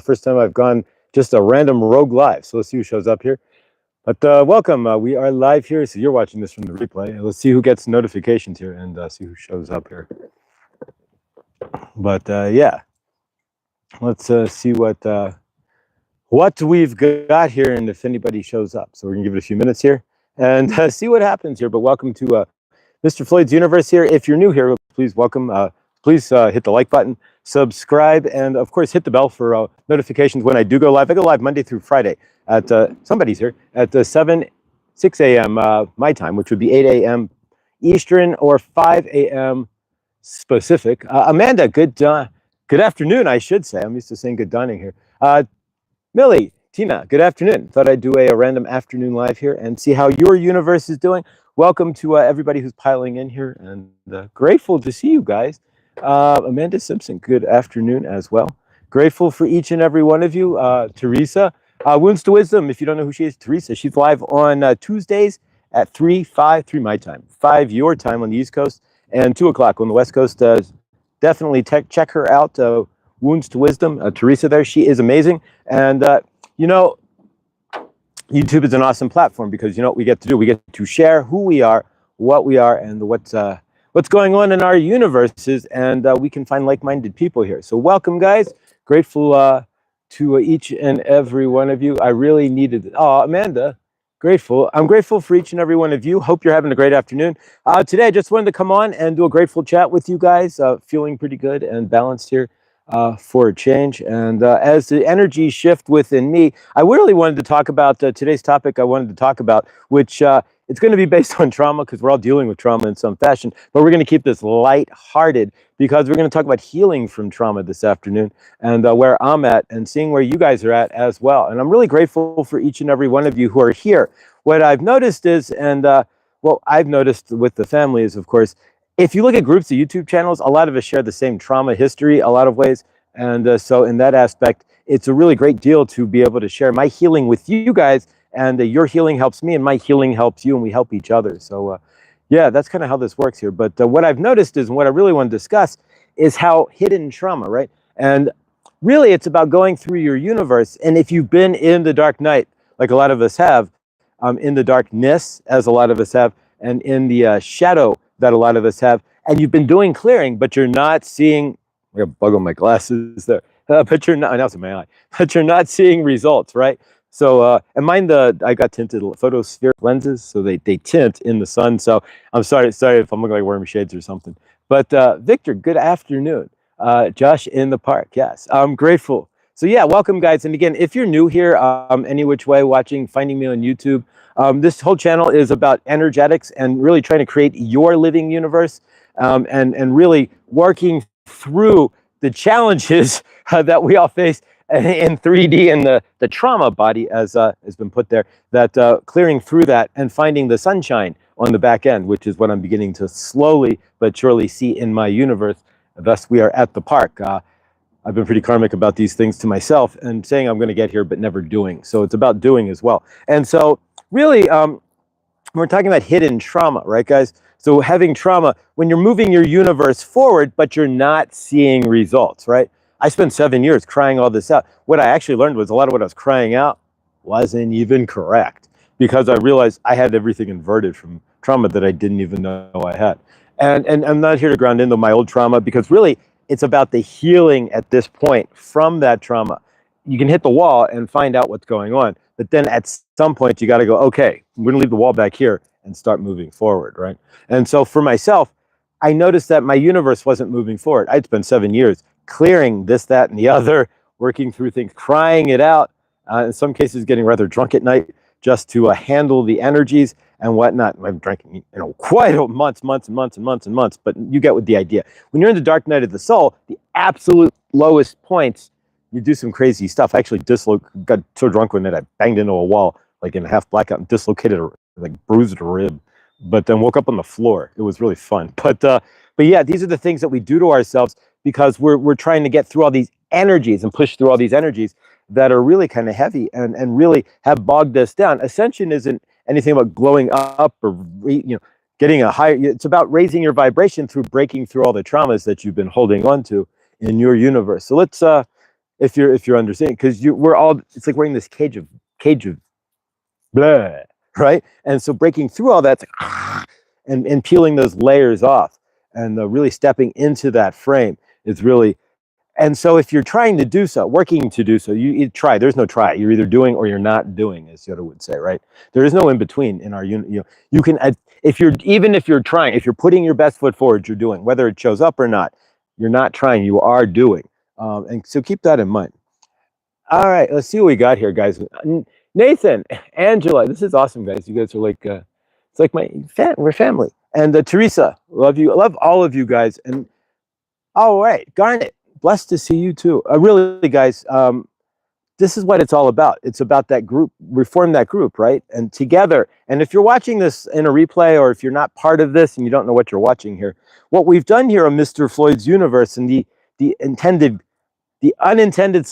First time I've gone just a random rogue live. So let's see who shows up here. But welcome. We are live here. So you're watching this from the replay. Let's see who gets notifications here and see who shows up here. But yeah, let's see what we've got here and if anybody shows up. So we're gonna give it a few minutes here and see what happens here. But welcome to Mr. Floyd's Universe here. If you're new here, please welcome. Please hit the like button, subscribe, and of course hit the bell for notifications when I do go live. I go live Monday through Friday at somebody's here at 6 a.m. My time, which would be 8 a.m. Eastern or 5 a.m. Pacific. Amanda, good afternoon, I should say. I'm used to saying good dawning here. Millie, Tina, good afternoon. Thought I'd do a random afternoon live here and see how your universe is doing. Welcome to everybody who's piling in here, and grateful to see you guys. Amanda Simpson, good afternoon as well. Grateful for each and every one of you. Teresa, Wounds to Wisdom, if you don't know who she is, Teresa, she's live on Tuesdays at 3 my time, 5 your time on the East Coast, and 2 o'clock on the West Coast. Definitely check her out, Wounds to Wisdom. Teresa there, she is amazing. And, you know, YouTube is an awesome platform because you know what we get to do? We get to share who we are, what we are, and what's going on in our universes, and we can find like-minded people here. So welcome, guys. Grateful to each and every one of you. I really needed it. Oh, Amanda, grateful. I'm grateful for each and every one of you. Hope you're having a great afternoon. Today, I just wanted to come on and do a grateful chat with you guys. Feeling pretty good and balanced here for a change. And as the energy shift within me, I really wanted to talk about today's topic. I wanted to talk about, which it's going to be based on trauma because we're all dealing with trauma in some fashion, but we're going to keep this light-hearted because we're going to talk about healing from trauma this afternoon and where I'm at and seeing where you guys are at as well. And I'm really grateful for each and every one of you who are here. What I've noticed is, and well, I've noticed with the family is, of course, if you look at groups of YouTube channels, a lot of us share the same trauma history a lot of ways. And so in that aspect, it's a really great deal to be able to share my healing with you guys, and your healing helps me and my healing helps you, and we help each other. So yeah, that's kind of how this works here. But what I've noticed is, and what I really want to discuss is how hidden trauma, right? And really it's about going through your universe. And if you've been in the dark night, like a lot of us have, in the darkness, as a lot of us have, and in the shadow that a lot of us have, and you've been doing clearing, but you're not seeing, I got a bug on my glasses there, but you're not, now it's in my eye, but you're not seeing results, right? So, and mine, I got tinted photospheric lenses, so they tint in the sun. So I'm sorry if I'm looking like wearing shades or something. But Victor, good afternoon. Josh in the park, yes, I'm grateful. So yeah, welcome guys. And again, if you're new here, any which way watching, finding me on YouTube, this whole channel is about energetics and really trying to create your living universe, and really working through the challenges that we all face in 3D and the trauma body as has been put there, that clearing through that and finding the sunshine on the back end, which is what I'm beginning to slowly but surely see in my universe. Thus, we are at the park. I've been pretty karmic about these things to myself and saying I'm going to get here, but never doing. So it's about doing as well. And so really, we're talking about hidden trauma, right, guys? So having trauma, when you're moving your universe forward, but you're not seeing results, right? I spent 7 years crying all this out. What I actually learned was a lot of what I was crying out wasn't even correct, because I realized I had everything inverted from trauma that I didn't even know I had. And I'm not here to ground into my old trauma, because really it's about the healing at this point from that trauma. You can hit the wall and find out what's going on, but then at some point you got to go, okay, I'm going to leave the wall back here and start moving forward, right? And so for myself, I noticed that my universe wasn't moving forward. I'd spent 7 years clearing this, that, and the other, working through things, crying it out, in some cases getting rather drunk at night just to handle the energies and whatnot. I'm drinking, you know, quite months and months, but you get with the idea. When you're in the dark night of the soul, the absolute lowest points, you do some crazy stuff. I actually got so drunk one night I banged into a wall, like in a half blackout, and dislocated, like bruised a rib, but then woke up on the floor. It was really fun. But yeah, these are the things that we do to ourselves because we're trying to get through all these energies and push through all these energies that are really kind of heavy and really have bogged us down. Ascension isn't anything about glowing up or getting a higher. It's about raising your vibration through breaking through all the traumas that you've been holding on to in your universe. So let's if you're understanding, because we're all, it's like we're in this cage of blah, right? And so breaking through all that, and peeling those layers off, and really stepping into that frame is really. And so if you're trying to do so, working to do so, you try. There's no try. You're either doing or you're not doing, as Yoda would say, right? There is no in between in our unit. You can, if you're, even if you're trying, if you're putting your best foot forward, you're doing. Whether it shows up or not, you're not trying. You are doing. And so keep that in mind. All right, let's see what we got here, guys. Nathan, Angela, this is awesome, guys. You guys are like, it's like we're family. And Teresa, love you. I love all of you guys. And all right, Garnet, blessed to see you too. Really, guys, this is what it's all about. It's about that group, reform that group, right? And together. And if you're watching this in a replay, or if you're not part of this and you don't know what you're watching here, what we've done here on Mr. Floyd's universe, and the unintended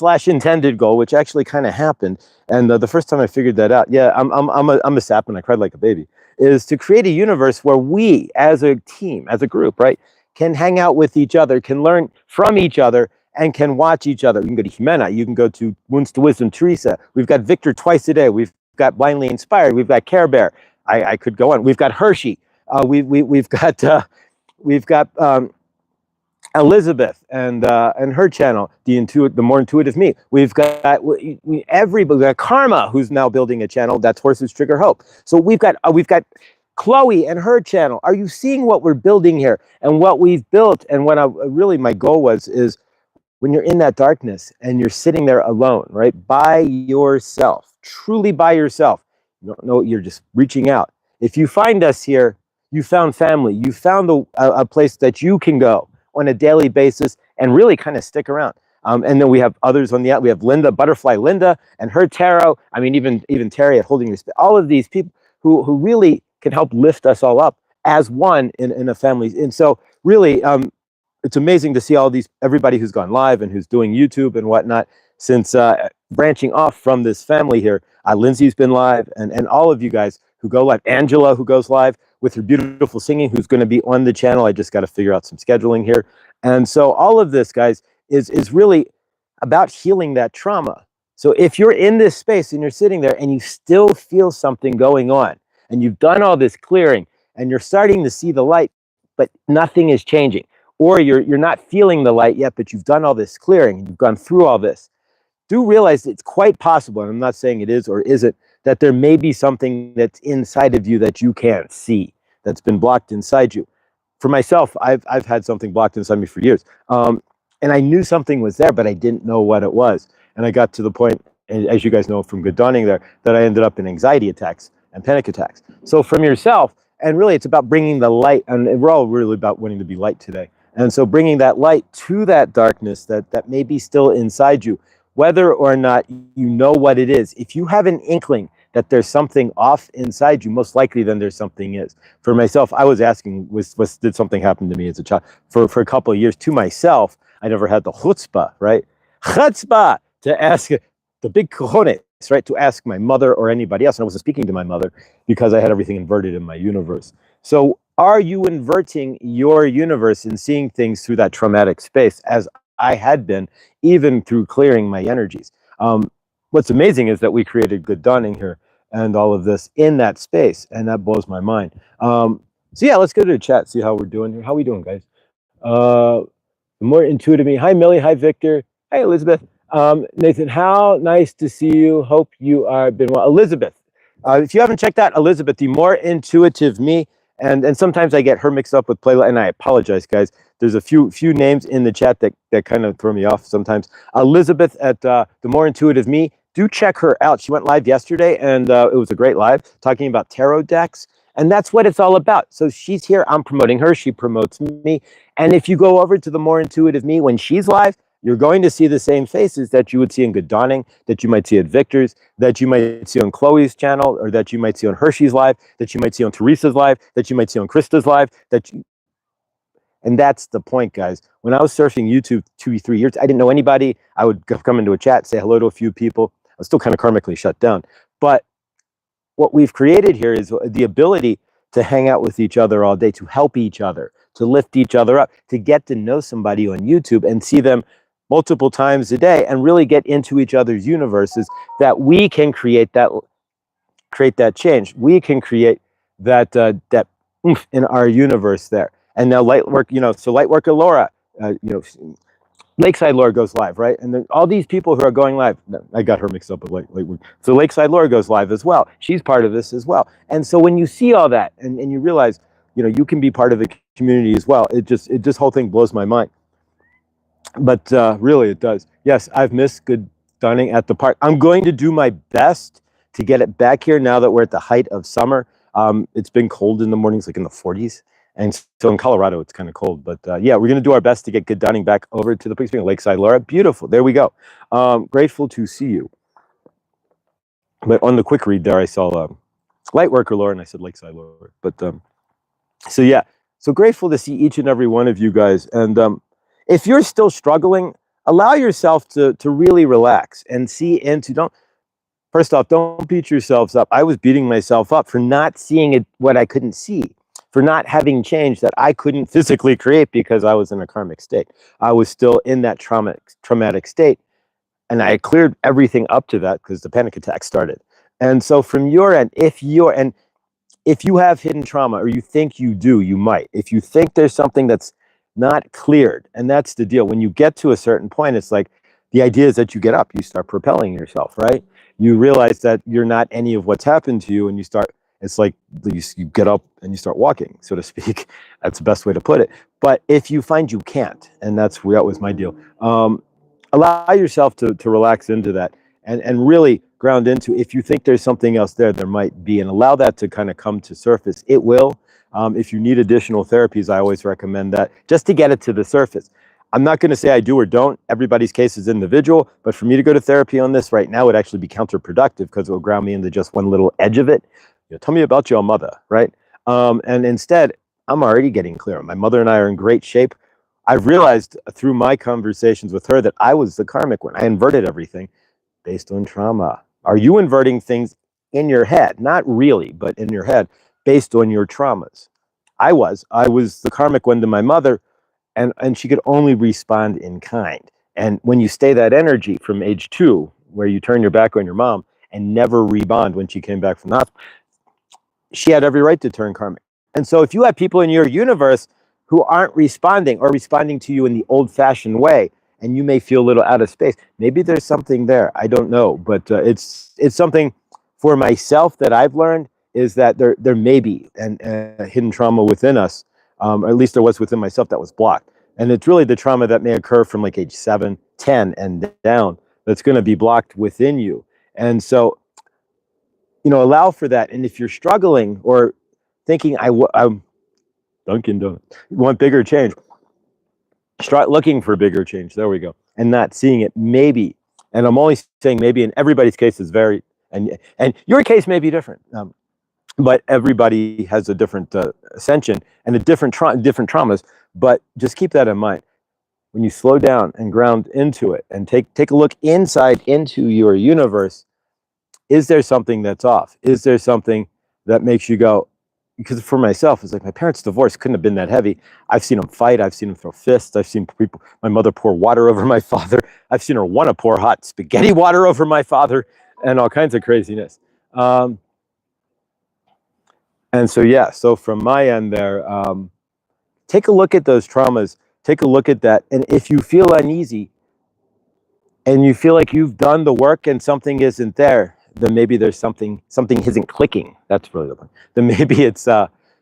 / intended goal, which actually kind of happened, and the first time I figured that out, yeah, I'm a sap and I cried like a baby, is to create a universe where we, as a team, as a group, right, can hang out with each other, can learn from each other, and can watch each other. You can go to Jimena, you can go to Wounds to Wisdom, Teresa. We've got Victor twice a day. We've got Blindly Inspired. We've got Care Bear. I could go on. We've got Hershey. We've got Elizabeth and her channel, the More Intuitive Me. We've got everybody. We've got Karma, who's now building a channel. That's Horses Trigger Hope. So we've got Chloe and her channel. Are you seeing what we're building here and what we've built? And what really my goal is when you're in that darkness and you're sitting there alone, right, by yourself, truly by yourself. You don't know, you're just reaching out. If you find us here, you found family. You found a place that you can go on a daily basis and really kind of stick around. And then we have others on the out. We have Linda, Butterfly Linda, and her tarot. I mean, even Terry at Holding Your Space. All of these people who really can help lift us all up as one in a family. And so really, it's amazing to see everybody who's gone live and who's doing YouTube and whatnot since branching off from this family here. Lindsay's been live, and all of you guys who go live. Angela, who goes live with her beautiful singing, who's going to be on the channel. I just got to figure out some scheduling here. And so all of this, guys, is really about healing that trauma. So if you're in this space and you're sitting there and you still feel something going on, and you've done all this clearing and you're starting to see the light, but nothing is changing, or you're not feeling the light yet, but you've done all this clearing and you've gone through all this, do realize it's quite possible, and I'm not saying it is or isn't, that there may be something that's inside of you that you can't see, that's been blocked inside you. For myself, I've had something blocked inside me for years. And I knew something was there, but I didn't know what it was. And I got to the point, as you guys know from Good Dawning there, that I ended up in anxiety attacks and panic attacks. So from yourself, and really it's about bringing the light, and we're all really about wanting to be light today. And so bringing that light to that darkness that may be still inside you, whether or not you know what it is. If you have an inkling that there's something off inside you, most likely then there's something is. For myself, I was asking, did something happen to me as a child? For a couple of years to myself, I never had the chutzpah, right? Chutzpah to ask, the big cojones, right? To ask my mother or anybody else. And I wasn't speaking to my mother because I had everything inverted in my universe. So are you inverting your universe and seeing things through that traumatic space, as I had been, even through clearing my energies? What's amazing is that we created Good Dawning here and all of this in that space, and that blows my mind. So yeah, let's go to the chat, see how we're doing here. How are we doing, guys? The More Intuitive Me. Hi, Millie. Hi, Victor. Hi, Elizabeth. Nathan, how nice to see you. Hope you are been well. Elizabeth, if you haven't checked out Elizabeth, The More Intuitive Me, and sometimes I get her mixed up with Playla, and I apologize, guys. There's a few names in the chat that kind of throw me off sometimes. Elizabeth at The More Intuitive Me, do check her out. She went live yesterday, and it was a great live talking about tarot decks, and that's what it's all about. So she's here. I'm promoting her. She promotes me. And if you go over to The More Intuitive Me when she's live, you're going to see the same faces that you would see in Good Dawning, that you might see at Victor's, that you might see on Chloe's channel, or that you might see on Hershey's live, that you might see on Teresa's live, that you might see on Krista's live, and that's the point, guys. When I was surfing YouTube 2-3 years, I didn't know anybody. I would come into a chat, say hello to a few people. I was still kind of karmically shut down. But what we've created here is the ability to hang out with each other all day, to help each other, to lift each other up, to get to know somebody on YouTube and see them multiple times a day and really get into each other's universes, that we can create that change. We can create that oomph in our universe there. And now light work, so light worker Laura, Lakeside Laura goes live, right? And then all these people who are going live, I got her mixed up with light work. So Lakeside Laura goes live as well. She's part of this as well. And so when you see all that and you realize, you can be part of the community as well, this whole thing blows my mind. But really, it does. Yes, I've missed good dining at the park. I'm going to do my best to get it back here now that we're at the height of summer. It's been cold in the mornings, like in the 40s. And so in Colorado, it's kind of cold. But yeah, we're going to do our best to get good dining back over to the Pig Spring, Lakeside Laura. Beautiful. There we go. Grateful to see you. But on the quick read there, I saw Light Worker Laura, and I said Lakeside Laura. But so yeah, so grateful to see each and every one of you guys. And if you're still struggling, allow yourself to really relax and see into, first off, don't beat yourselves up. I was beating myself up for not seeing it, what I couldn't see, for not having change that I couldn't physically create because I was in a karmic state. I was still in that traumatic state. And I cleared everything up to that because the panic attack started. And so from your end, if you have hidden trauma, or you think you do, you might. If you think there's something that's not cleared, and that's the deal. When you get to a certain point, it's like the idea is that you get up, you start propelling yourself, right? You realize that you're not any of what's happened to you, and it's like you get up and you start walking, so to speak. That's the best way to put it. But if you find you can't, and that was my deal, allow yourself to relax into that and really ground into, if you think there's something else there might be, and allow that to kind of come to surface. It will. If you need additional therapies, I always recommend that, just to get it to the surface. I'm not going to say I do or don't. Everybody's case is individual, but for me to go to therapy on this right now would actually be counterproductive, because it will ground me into just one little edge of it. Tell me about your mother, right? And instead, I'm already getting clear. My mother and I are in great shape. I've realized through my conversations with her that I was the karmic one. I inverted everything based on trauma. Are you inverting things in your head? Not really, but in your head, based on your traumas. I was the karmic one to my mother, and she could only respond in kind. And when you stay that energy from age 2, where you turn your back on your mom and never rebond when she came back from the hospital, she had every right to turn karmic. And so if you have people in your universe who aren't responding, or responding to you in the old-fashioned way, and you may feel a little out of space, maybe there's something there. I don't know, but it's something for myself that I've learned, is that there may be a hidden trauma within us, or at least there was within myself, that was blocked. And it's really the trauma that may occur from like age 7, 10, and down that's going to be blocked within you. And so, allow for that. And if you're struggling or thinking, I'm Dunkin' Donuts, want bigger change, start looking for bigger change. There we go. And not seeing it, maybe. And I'm only saying maybe, in everybody's case is very, and your case may be different. But everybody has a different ascension and different traumas. But just keep that in mind. When you slow down and ground into it and take a look inside into your universe, is there something that's off? Is there something that makes you go? Because for myself, it's like, my parents' divorce couldn't have been that heavy. I've seen them fight. I've seen them throw fists. I've seen my mother pour water over my father. I've seen her want to pour hot spaghetti water over my father, and all kinds of craziness. And so, yeah, so from my end there, take a look at those traumas. Take a look at that. And if you feel uneasy and you feel like you've done the work and something isn't there, then maybe there's something isn't clicking. That's really the point. Then maybe it's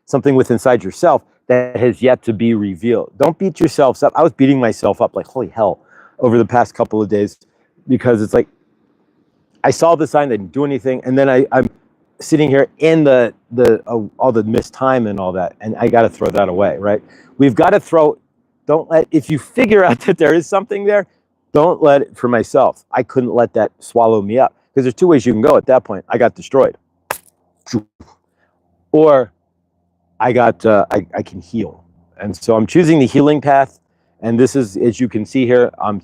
something within inside yourself that has yet to be revealed. Don't beat yourselves up. I was beating myself up like holy hell over the past couple of days, because it's like I saw the sign, they didn't do anything, and then I'm sitting here in the all the missed time and all that, and I got to throw that away, right? We've got to throw. Don't let, if you figure out that there is something there, don't let it. For myself, I couldn't let that swallow me up, because there's 2 ways you can go at that point. I got destroyed, or I can heal. And so I'm choosing the healing path. And this is, as you can see here, I'm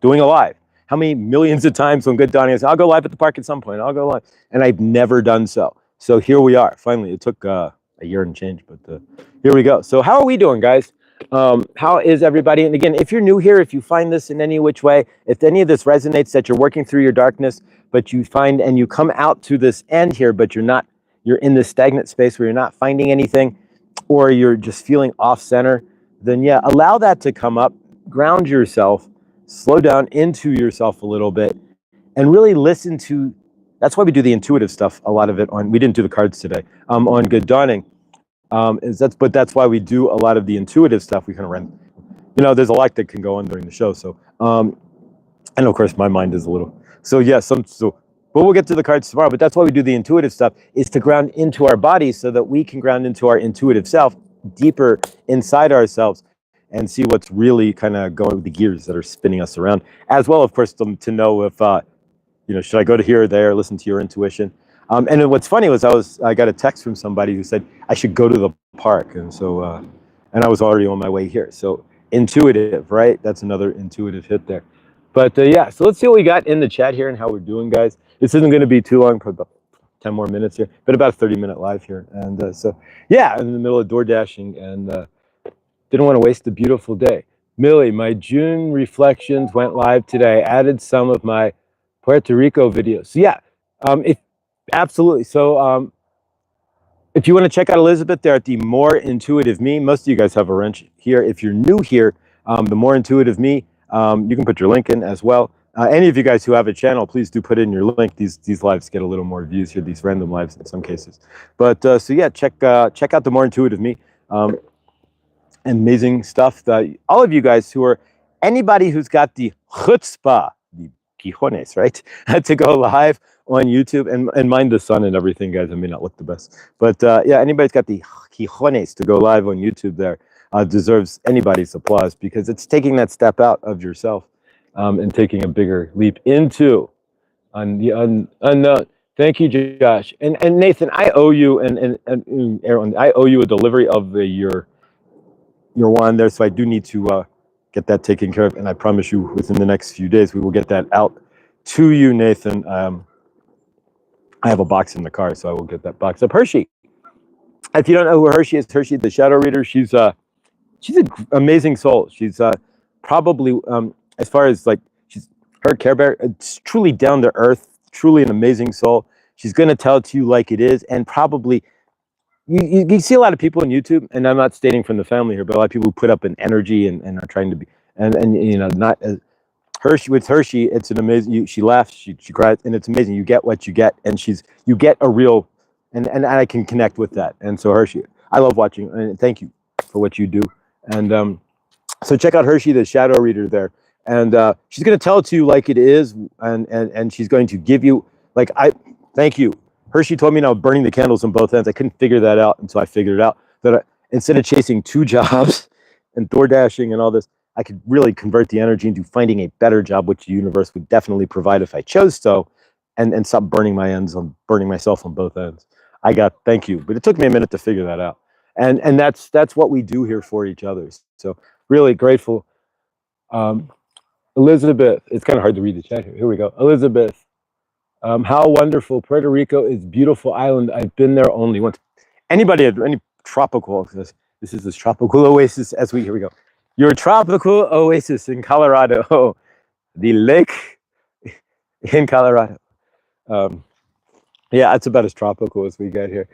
doing a live. How many millions of times on Good Donnie I said, I'll go live at the park at some point, I'll go live. And I've never done so. So here we are, finally. It took a year and change, but here we go. So how are we doing, guys? How is everybody? And again, if you're new here, if you find this in any which way, if any of this resonates, that you're working through your darkness, but you find and you come out to this end here, but you're in this stagnant space where you're not finding anything, or you're just feeling off center, then yeah, allow that to come up, ground yourself, slow down into yourself a little bit, and really listen to. That's why we do the intuitive stuff, a lot of it we didn't do the cards today, on Good Dawning. But that's why we do a lot of the intuitive stuff. We kind of run, there's a lot that can go on during the show. So, and of course my mind is a little, so yeah, but we'll get to the cards tomorrow. But that's why we do the intuitive stuff, is to ground into our bodies so that we can ground into our intuitive self deeper inside ourselves and see what's really kind of going with the gears that are spinning us around, as well, of course, to know if, should I go to here or there, listen to your intuition. And what's funny was I got a text from somebody who said I should go to the park, and so and I was already on my way here. So intuitive, right? That's another intuitive hit there. But yeah, so let's see what we got in the chat here and how we're doing, guys. This isn't going to be too long, probably about 10 more minutes here, but about a 30-minute live here. And so yeah, I'm in the middle of door dashing and didn't want to waste a beautiful day. Millie, my June reflections went live today. I added some of my Puerto Rico videos. So yeah, absolutely. So if you want to check out Elizabeth there at the More Intuitive Me, most of you guys have a wrench here. If you're new here, the More Intuitive Me, you can put your link in as well. Any of you guys who have a channel, please do put in your link. These lives get a little more views here, these random lives in some cases. But so yeah, check out the More Intuitive Me. Amazing stuff that all of you guys who are, anybody who's got the chutzpah, the quijones, right, to go live on YouTube and mind the sun and everything, guys. I may not look the best, but yeah, anybody's got the quijones to go live on YouTube there deserves anybody's applause, because it's taking that step out of yourself and taking a bigger leap into the unknown. Thank you, Josh. And Nathan, I owe you and Aaron, I owe you a delivery of your one there, so I do need to get that taken care of, and I promise you within the next few days we will get that out to you, Nathan. I have a box in the car, so I will get that box up. Hershey, if you don't know who Hershey is, Hershey the Shadow Reader, she's an amazing soul. She's probably as far as like her Care Bear, it's truly down to earth, truly an amazing soul. She's going to tell it to you like it is, and probably you see a lot of people on YouTube, and I'm not stating from the family here, but a lot of people who put up an energy and are trying to be, and not as Hershey. With Hershey, it's an amazing. She laughs, she cries, and it's amazing. You get what you get, and you get a real, and I can connect with that. And so Hershey, I love watching, and thank you for what you do. And so check out Hershey, the Shadow Reader there, and she's going to tell it to you like it is, and she's going to give you thank you. Hershey told me now burning the candles on both ends. I couldn't figure that out until I figured it out, that instead of chasing 2 jobs and door dashing and all this, I could really convert the energy into finding a better job, which the universe would definitely provide if I chose so, and stop burning myself on both ends. Thank you, but it took me a minute to figure that out, and that's what we do here for each other. So really grateful. Elizabeth, it's kind of hard to read the chat here. Here we go. Elizabeth, how wonderful. Puerto Rico is a beautiful island. I've been there only once. Anybody have any tropical, this is this tropical oasis here we go. Your tropical oasis in Colorado, the lake in Colorado. Yeah, that's about as tropical as we get here.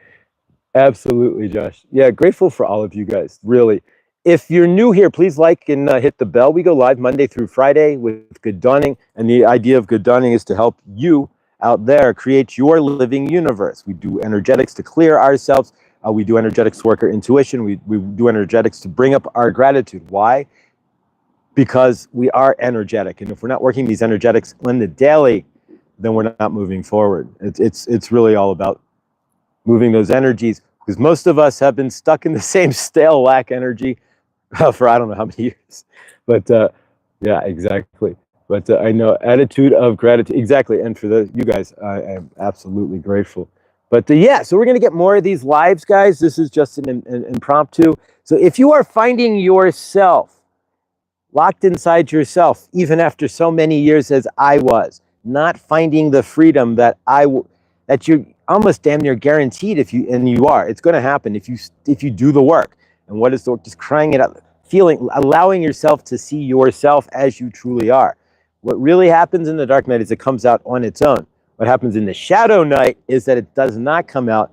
Absolutely, Josh. Yeah, grateful for all of you guys, really. If you're new here, please like and hit the bell. We go live Monday through Friday with Good Dawning, and the idea of Good Dawning is to help you out there create your living universe. We do energetics to clear ourselves. We do energetics to work our intuition. We do energetics to bring up our gratitude. Why? Because we are energetic, and if we're not working these energetics in the daily, then we're not moving forward. It's really all about moving those energies, because most of us have been stuck in the same stale lack energy for I don't know how many years. But yeah, exactly. But I know attitude of gratitude, exactly. And for you guys, I am absolutely grateful. But yeah, so we're going to get more of these lives, guys. This is just an impromptu. So if you are finding yourself locked inside yourself, even after so many years as I was, not finding the freedom that you're almost damn near guaranteed, and you are, it's going to happen if you do the work. And what is the work? Just crying it out, feeling, allowing yourself to see yourself as you truly are. What really happens in the dark night is it comes out on its own. What happens in the shadow night is that it does not come out.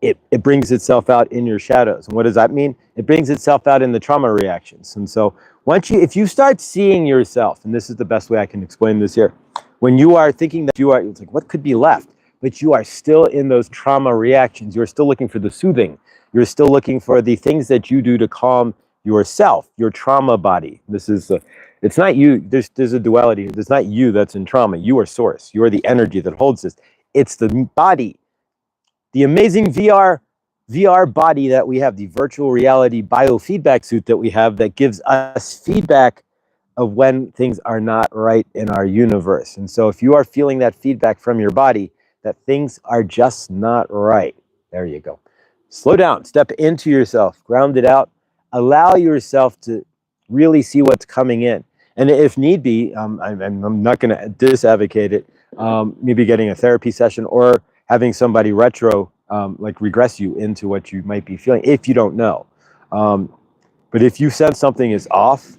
It brings itself out in your shadows. And what does that mean? It brings itself out in the trauma reactions. And so if you start seeing yourself, and this is the best way I can explain this here, when you are thinking that you are, it's like, what could be left? But you are still in those trauma reactions. You're still looking for the soothing. You're still looking for the things that you do to calm yourself, your trauma body. This is, it's not you. There's a duality. There's not you that's in trauma. You are source. You are the energy that holds this. It's the body. The amazing VR body that we have, the virtual reality biofeedback suit that we have that gives us feedback of when things are not right in our universe. And so if you are feeling that feedback from your body, that things are just not right, there you go. Slow down, step into yourself, ground it out, allow yourself to really see what's coming in. And if need be, I'm not going to disadvocate it, maybe getting a therapy session or having somebody like regress you into what you might be feeling if you don't know. But if you sense something is off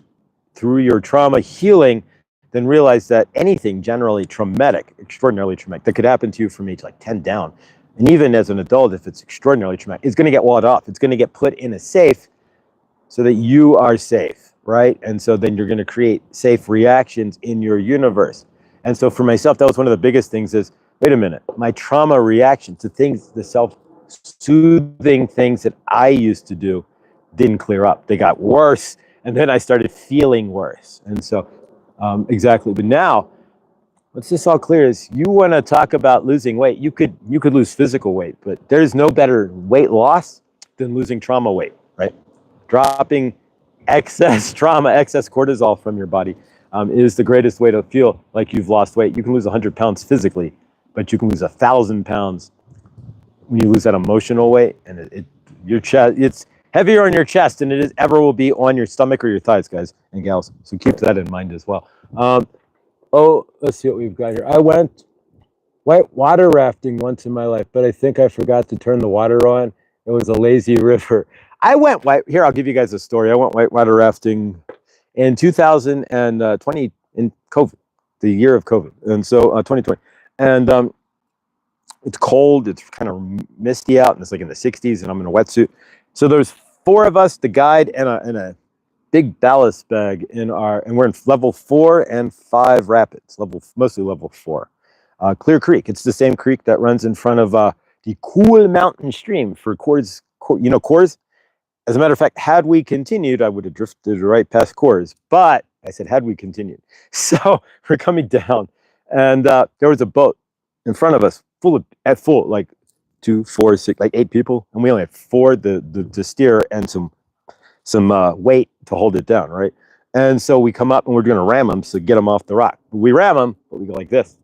through your trauma healing, then realize that anything generally traumatic, extraordinarily traumatic, that could happen to you from age like 10 down, and even as an adult, if it's extraordinarily traumatic, it's going to get walled off. It's going to get put in a safe so that you are safe, right? And so then you're going to create safe reactions in your universe. And so for myself, that was one of the biggest things is, wait a minute, my trauma reaction to things, the self-soothing things that I used to do didn't clear up. They got worse. And then I started feeling worse. And so, exactly. But now, once this all clears, you want to talk about losing weight. You could lose physical weight, but there's no better weight loss than losing trauma weight, right? Dropping excess trauma, excess cortisol from your body is the greatest way to feel like you've lost weight. You can lose 100 pounds physically, but you can lose 1,000 pounds when you lose that emotional weight, and your chest, it's heavier on your chest than it ever will be on your stomach or your thighs, guys and gals. So keep that in mind as well. Let's see what we've got here. I went white water rafting once in my life, but I think I forgot to turn the water on. It was a lazy river. Here, I'll give you guys a story. I went white water rafting in 2020 in COVID, the year of COVID. And so 2020. And it's cold, it's kind of misty out, and it's like in the 60s, and I'm in a wetsuit. So there's 4 of us, the guide, and a big ballast bag and we're in level 4 and 5 rapids, mostly level 4. Clear Creek, it's the same creek that runs in front of the Cool Mountain Stream for Coors. You know Coors? As a matter of fact, had we continued, I would have drifted right past Coors, but I said, had we continued. So we're coming down, and there was a boat in front of us, at full, like 2, 4, 6, like 8 people, and we only had 4 to steer and some weight to hold it down, right? And so we come up and we're going to ram them to get them off the rock. We ram them, but we go like this.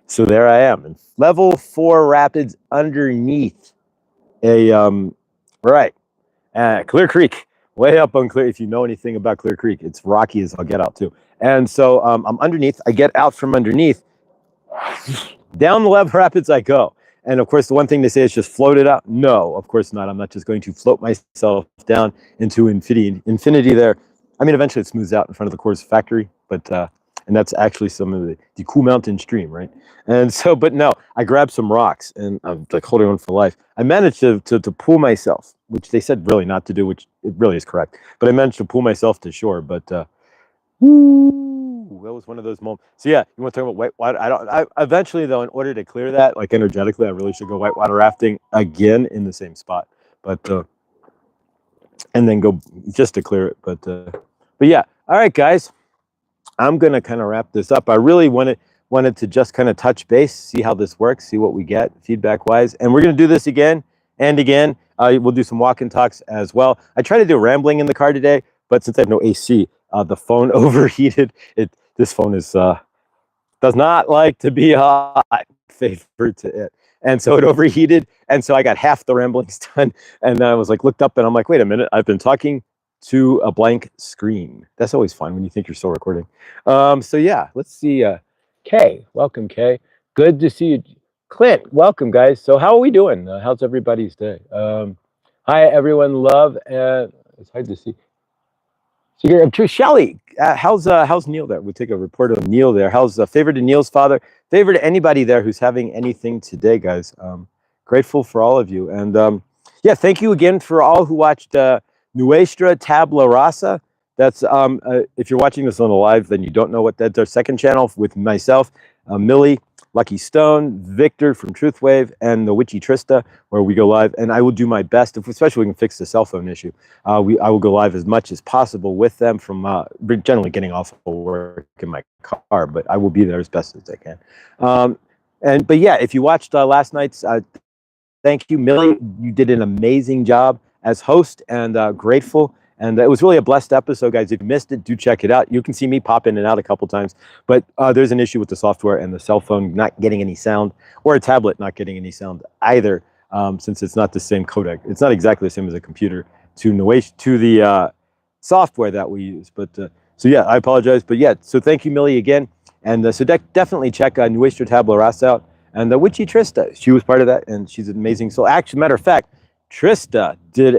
So there I am in level 4 rapids underneath Clear Creek, way up on Clear. If you know anything about Clear Creek, it's rocky as I'll get out too. And so I'm underneath. I get out from underneath. Down the level rapids I go. And of course, the one thing they say is just float it out. No, of course not. I'm not just going to float myself down into infinity there. I mean, eventually it smooths out in front of the Coors factory, but and that's actually some of the Cool Mountain Stream, right? And so, but no, I grabbed some rocks and I'm like holding on for life. I managed to pull myself, which they said really not to do, which it really is correct. But I managed to pull myself to shore. But that was one of those moments. So yeah, you want to talk about whitewater? I eventually though, in order to clear that, like energetically, I really should go whitewater rafting again in the same spot. But and then go just to clear it. But yeah, all right, guys. I'm gonna kind of wrap this up. I really wanted to just kind of touch base, see how this works, see what we get feedback wise, and we're gonna do this again and again. We'll do some walk and talks as well. I tried to do rambling in the car today, but since I have no AC, the phone overheated. This phone does not like to be hot, favorite to it, and so it overheated, and so I got half the ramblings done, and then I was like looked up, and I'm like, wait a minute, I've been talking to a blank screen. That's always fun when you think you're still recording. So yeah, let's see. Kay, welcome, Kay. Good to see you. Clint, welcome, guys. So how are we doing? How's everybody's day? Hi, everyone. Love and It's hard to see. So here, to Shelly, how's Neil there? We'll take a report of Neil there. How's favorite to Neil's father? Favorite to anybody there who's having anything today, guys. Grateful for all of you, and yeah, thank you again for all who watched Nuestra Tabla Rasa. That's if you're watching this on the live, then you don't know what that's our second channel with myself, Millie, Lucky Stone, Victor from Truthwave, and the Witchy Trista, where we go live. And I will do my best, especially if we can fix the cell phone issue. I will go live as much as possible with them from generally getting off of work in my car, but I will be there as best as I can. But yeah, if you watched last night's, thank you, Millie. You did an amazing job as host, and grateful. And it was really a blessed episode, guys. If you missed it, do check it out. You can see me pop in and out a couple times, but there's an issue with the software and the cell phone not getting any sound, or a tablet not getting any sound either, since it's not the same codec. It's not exactly the same as a computer to the software that we use. But so yeah, I apologize. But yeah, so thank you, Millie, again. And so definitely check Nuestra Tabla Rasa out. And the Witchy Trista, she was part of that, and she's an amazing soul. Actually, matter of fact, Trista did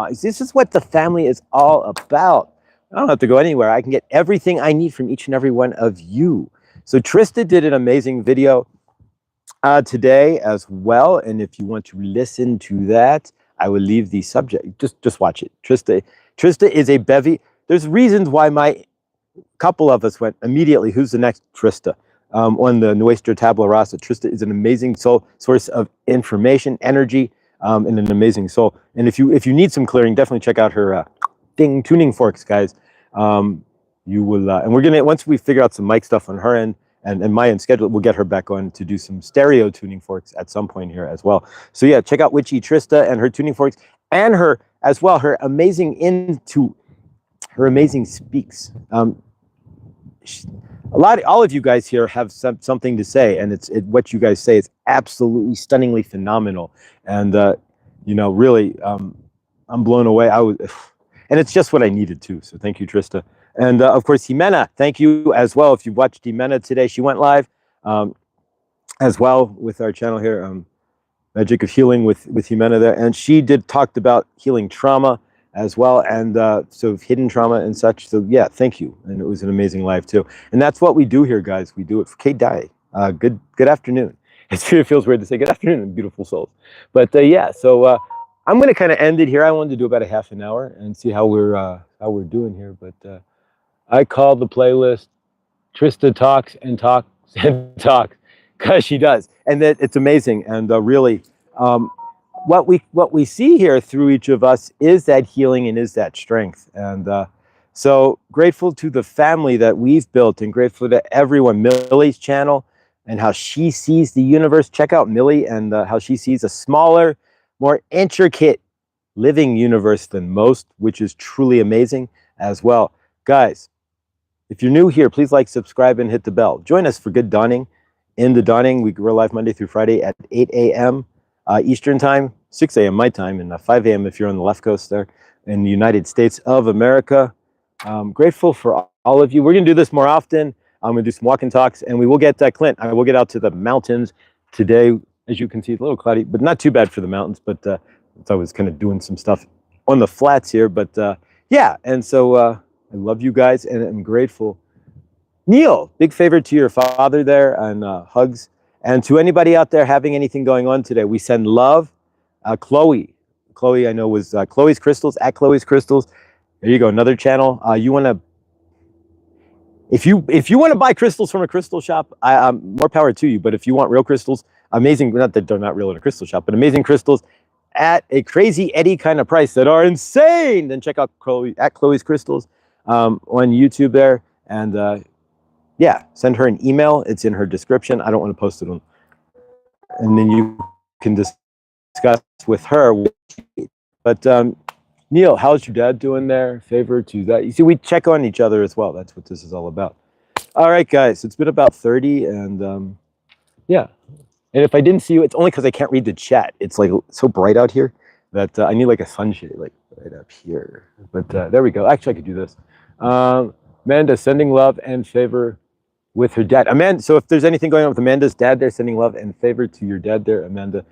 this is what the family is all about. I don't have to go anywhere. I can get everything I need from each and every one of you. So Trista did an amazing video today as well. And if you want to listen to that, I will leave the subject. Just watch it. Trista is a bevy. There's reasons why a couple of us went immediately, who's the next Trista? On the Nuestra Tabla Rasa. Trista is an amazing source of information, energy, and an amazing soul. And if you need some clearing, definitely check out her tuning forks, guys. You will, and we're gonna, once we figure out some mic stuff on her end and my end schedule, we'll get her back on to do some stereo tuning forks at some point here as well. So yeah, check out Witchy Trista and her tuning forks, and her as well, her amazing speaks. All of you guys here have something to say, and what you guys say is absolutely stunningly phenomenal, and really, I'm blown away. And it's just what I needed too. So thank you, Trista, and of course, Jimena. Thank you as well. If you watched Jimena today, she went live as well with our channel here, Magic of Healing with Jimena there, and she talked about healing trauma as well, and so hidden trauma and such. So yeah, thank you, and it was an amazing live too. And that's what we do here, guys. We do it for Kate Dye. Good afternoon. It feels weird to say good afternoon, beautiful souls, but yeah. So I'm going to kind of end it here. I wanted to do about a half an hour and see how we're doing here. But I call the playlist Trista Talks and Talks and Talks, because she does, and that it's amazing, and really. What we see here through each of us is that healing and is that strength. And so grateful to the family that we've built, and grateful to everyone. Millie's channel and how she sees the universe. Check out Millie and how she sees a smaller, more intricate living universe than most, which is truly amazing as well. Guys, if you're new here, please like, subscribe, and hit the bell. Join us for Good Dawning. In the Dawning, we're live Monday through Friday at 8 a.m. Eastern time, 6 a.m. my time, and 5 a.m. if you're on the left coast there in the United States of America. Grateful for all of you. We're going to do this more often. I'm going to do some walk and talks, and we will get Clint. I will get out to the mountains today. As you can see, it's a little cloudy, but not too bad for the mountains. But I was kind of doing some stuff on the flats here. But yeah, and so I love you guys, and I'm grateful. Neil, big favor to your father there, and hugs. And to anybody out there having anything going on today, we send love. Chloe, I know was Chloe's Crystals, at Chloe's Crystals. There you go, another channel. You want to, if you want to buy crystals from a crystal shop, more power to you. But if you want real crystals, amazing, not that they're not real in a crystal shop, but amazing crystals at a crazy Eddie kind of price that are insane, then check out Chloe's Crystals on YouTube there. And yeah, send her an email. It's in her description. I don't want to post it on. And then you can discuss with her. But Neil, how's your dad doing there? Favor to that. You see, we check on each other as well. That's what this is all about. All right, guys. It's been about 30. And yeah. And if I didn't see you, it's only because I can't read the chat. It's like so bright out here that I need like a sunshade, like right up here. But there we go. Actually, I could do this. Amanda, sending love and favor with her dad. Amanda, so if there's anything going on with Amanda's dad there, sending love and favor to your dad there, Amanda.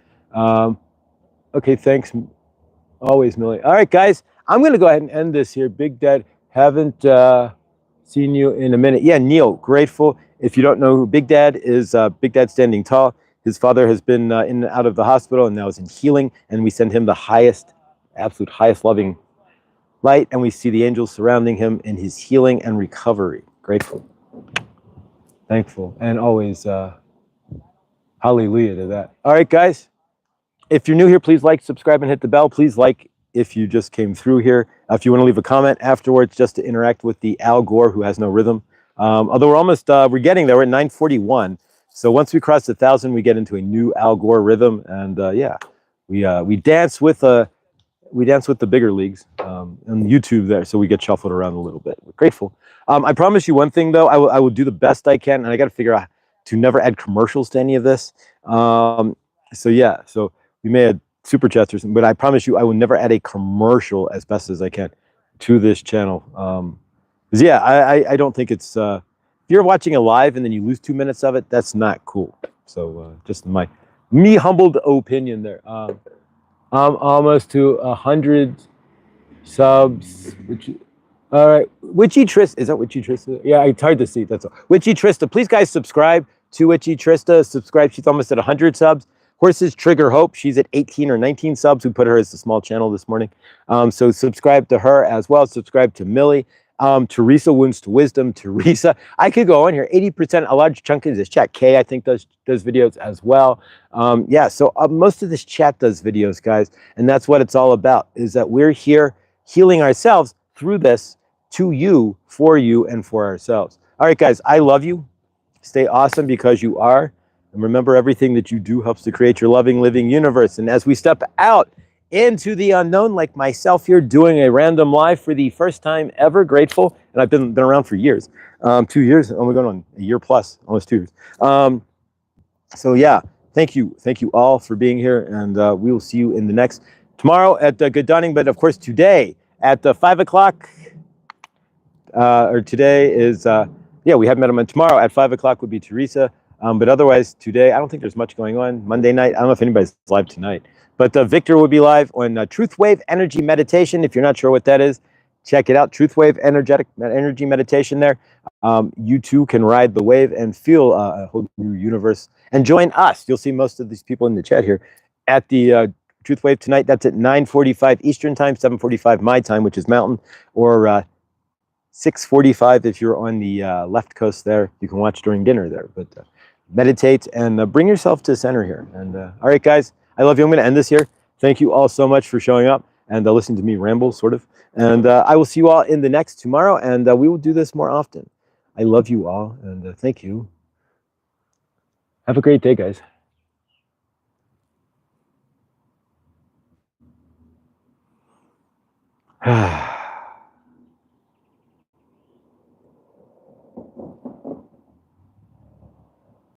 Okay, thanks. Always, Millie. All right, guys, I'm going to go ahead and end this here. Big Dad, haven't seen you in a minute. Yeah, Neil, grateful. If you don't know who Big Dad is, Big Dad Standing Tall. His father has been in and out of the hospital and now is in healing, and we send him the highest, absolute highest loving light, and we see the angels surrounding him in his healing and recovery. Grateful, thankful, and always hallelujah to that. All right, guys. If you're new here, please like, subscribe, and hit the bell. Please like if you just came through here. If you want to leave a comment afterwards just to interact with the Al Gore who has no rhythm. Although we're almost, we're getting there. We're at 9:41. So once we cross 1,000, we get into a new Al Gore rhythm. And yeah, we dance with the bigger leagues on YouTube there. So we get shuffled around a little bit. We're grateful. I promise you one thing, though. I will do the best I can. And I got to figure out to never add commercials to any of this. So yeah, so we may add super chats or something, but I promise you I will never add a commercial as best as I can to this channel. Because yeah, I don't think it's if you're watching it live and then you lose 2 minutes of it, that's not cool. So just my humbled opinion there. I'm almost to 100 subs. All right, Witchy Trista, is that Witchy Trista? Yeah, it's hard to see. That's all. Witchy Trista, please guys subscribe to Witchy Trista. Subscribe. She's almost at 100 subs. Horses Trigger Hope, she's at 18 or 19 subs. We put her as a small channel this morning. So subscribe to her as well. Subscribe to Millie. Teresa Wounds to Wisdom. Teresa, I could go on here. 80%, a large chunk of this chat. Kay, I think, does videos as well. Yeah, so most of this chat does videos, guys. And that's what it's all about, is that we're here healing ourselves through this to you, for you, and for ourselves. All right, guys, I love you. Stay awesome because you are. And remember, everything that you do helps to create your loving, living universe. And as we step out into the unknown, like myself here, doing a random live for the first time ever, grateful. And I've been around for years, 2 years. Oh, we're going on a year plus, almost 2 years. So yeah, thank you all for being here, and we will see you in the next tomorrow at Good Dawning. But of course, today at 5 o'clock, or today is yeah, we haven't met him. Tomorrow at 5 o'clock would be Teresa. But otherwise, today, I don't think there's much going on. Monday night, I don't know if anybody's live tonight. But Victor will be live on Truth Wave Energy Meditation. If you're not sure what that is, check it out. Truth Wave Energy Meditation there. You too can ride the wave and feel a whole new universe. And join us. You'll see most of these people in the chat here at the Truth Wave tonight. That's at 9:45 Eastern Time, 7:45 my time, which is Mountain, or 6:45 if you're on the left coast there. You can watch during dinner there. But meditate and bring yourself to center here. And all right, guys, I love you. I'm going to end this here. Thank you all so much for showing up and listening to me ramble, sort of. And I will see you all in the next tomorrow, and we will do this more often. I love you all, and thank you. Have a great day, guys.